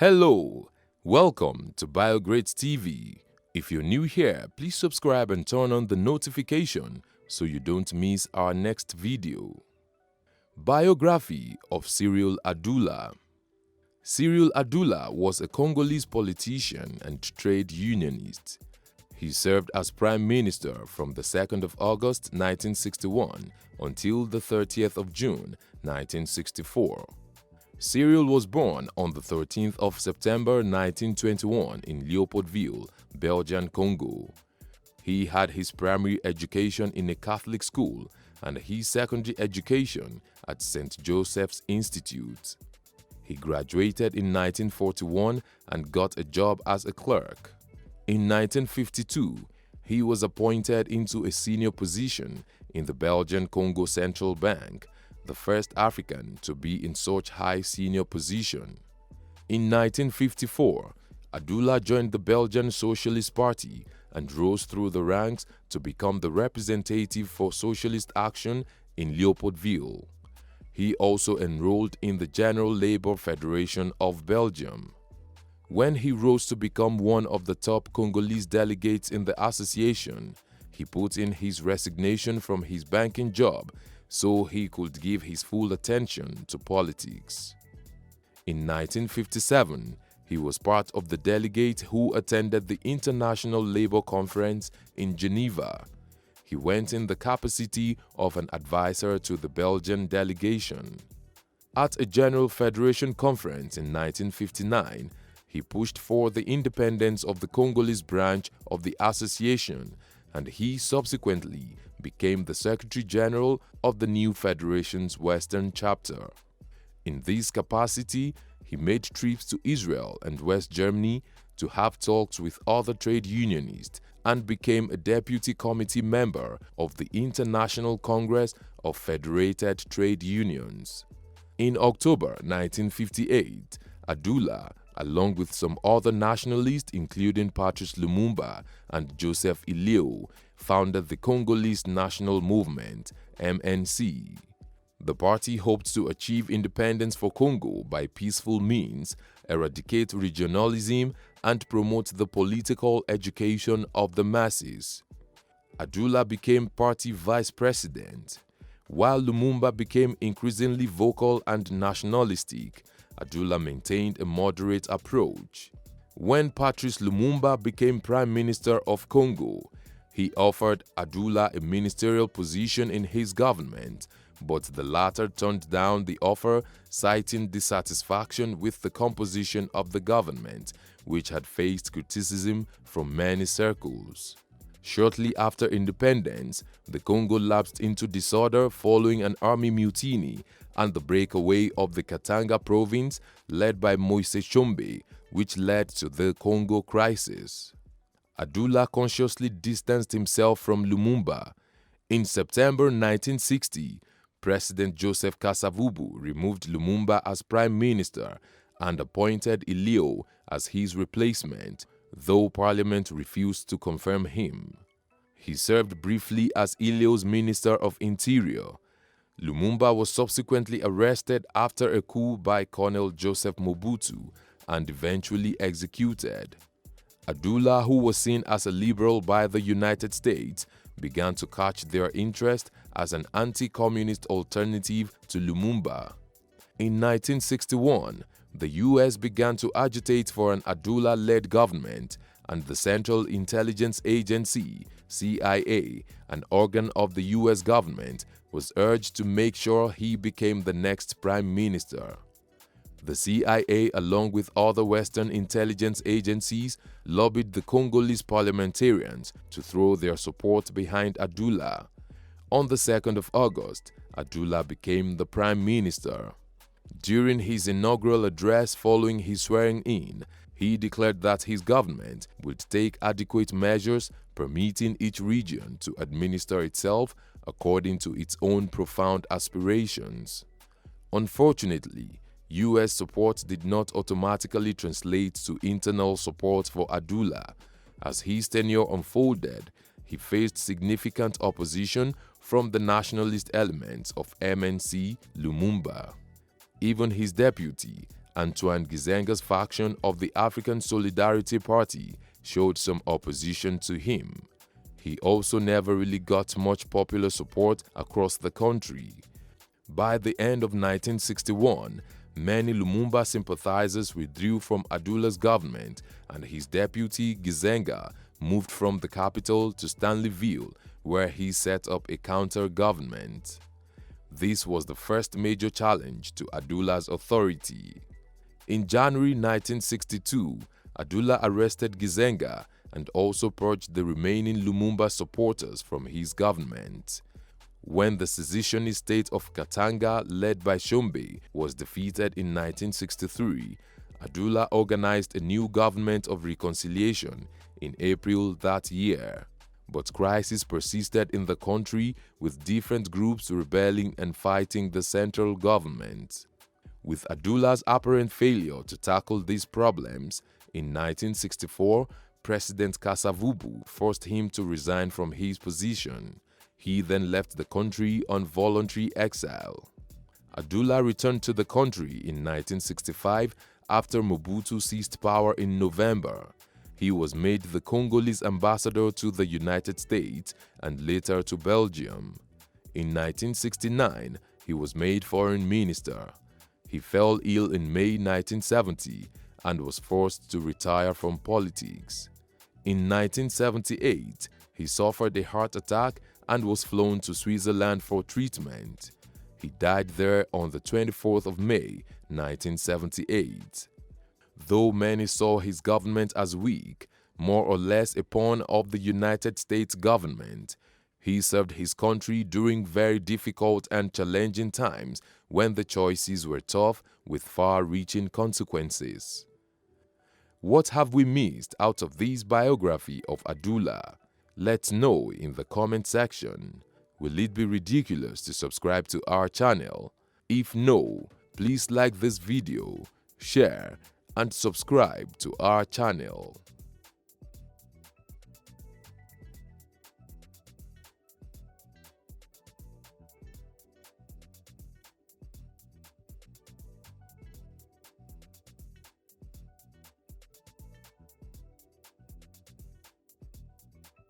Hello, welcome to BioGrates TV. If you're new here, please subscribe and turn on the notification so you don't miss our next video. Biography of Cyrille Adoula. Cyrille Adoula was a Congolese politician and trade unionist. He served as Prime Minister from the 2nd of August 1961 until the 30th of June 1964. Cyrille was born on the 13th of September 1921 in Léopoldville, Belgian Congo. He had his primary education in a Catholic school and his secondary education at St. Joseph's Institute. He graduated in 1941 and got a job as a clerk. In 1952, he was appointed into a senior position in the Belgian Congo Central Bank, the first African to be in such high senior position. In 1954, Adoula joined the Belgian Socialist Party and rose through the ranks to become the representative for Socialist Action in Léopoldville. He also enrolled in the General Labour Federation of Belgium. When he rose to become one of the top Congolese delegates in the association, he put in his resignation from his banking job so he could give his full attention to politics. In 1957, he was part of the delegates who attended the International Labour Conference in Geneva. He went in the capacity of an advisor to the Belgian delegation. At a General Federation Conference in 1959, he pushed for the independence of the Congolese branch of the association, and he subsequently became the Secretary General of the new federation's Western chapter. In this capacity, he made trips to Israel and West Germany to have talks with other trade unionists and became a deputy committee member of the International Congress of Federated Trade Unions. In October 1958, Adoula, along with some other nationalists including Patrice Lumumba and Joseph Ileo, founded the Congolese National Movement, MNC. The party hoped to achieve independence for Congo by peaceful means, eradicate regionalism, and promote the political education of the masses. Adoula became party vice president. While Lumumba became increasingly vocal and nationalistic, Adoula maintained a moderate approach. When Patrice Lumumba became Prime Minister of Congo, he offered Adoula a ministerial position in his government, but the latter turned down the offer, citing dissatisfaction with the composition of the government, which had faced criticism from many circles. Shortly after independence, the Congo lapsed into disorder following an army mutiny and the breakaway of the Katanga province led by Moise Tshombe, which led to the Congo crisis. Adoula consciously distanced himself from Lumumba. In September 1960, President Joseph Kasavubu removed Lumumba as Prime Minister and appointed Ileo as his replacement, though Parliament refused to confirm him. He served briefly as Ileo's Minister of Interior. Lumumba was subsequently arrested after a coup by Colonel Joseph Mobutu and eventually executed. Adoula, who was seen as a liberal by the United States, began to catch their interest as an anti-communist alternative to Lumumba. In 1961, the U.S. began to agitate for an Adoula-led government, and the Central Intelligence Agency, CIA, an organ of the U.S. government, was urged to make sure he became the next prime minister. The CIA, along with other Western intelligence agencies, lobbied the Congolese parliamentarians to throw their support behind Adoula. On the 2nd of August, Adoula became the prime minister. During his inaugural address following his swearing-in, he declared that his government would take adequate measures permitting each region to administer itself according to its own profound aspirations. Unfortunately, U.S. support did not automatically translate to internal support for Adoula. As his tenure unfolded, he faced significant opposition from the nationalist elements of MNC Lumumba. Even his deputy Antoine Gizenga's faction of the African Solidarity Party showed some opposition to him. He also never really got much popular support across the country. By the end of 1961, many Lumumba sympathizers withdrew from Adoula's government, and his deputy Gizenga moved from the capital to Stanleyville, where he set up a counter-government. This was the first major challenge to Adoula's authority. In January 1962, Adoula arrested Gizenga and also purged the remaining Lumumba supporters from his government. When the secessionist state of Katanga, led by Shombe, was defeated in 1963, Adoula organized a new government of reconciliation in April that year. But crisis persisted in the country, with different groups rebelling and fighting the central government. With Adoula's apparent failure to tackle these problems, in 1964, President Kasavubu forced him to resign from his position. He then left the country on voluntary exile. Adoula returned to the country in 1965 after Mobutu seized power in November. He was made the Congolese ambassador to the United States and later to Belgium. In 1969, he was made foreign minister. He fell ill in May 1970 and was forced to retire from politics. In 1978, he suffered a heart attack and was flown to Switzerland for treatment. He died there on the 24th of May, 1978. Though many saw his government as weak, more or less a pawn of the United States government, he served his country during very difficult and challenging times when the choices were tough with far-reaching consequences. What have we missed out of this biography of Adoula? Let's know in the comment section. Will it be ridiculous to subscribe to our channel? If no, please like this video, share, and subscribe to our channel.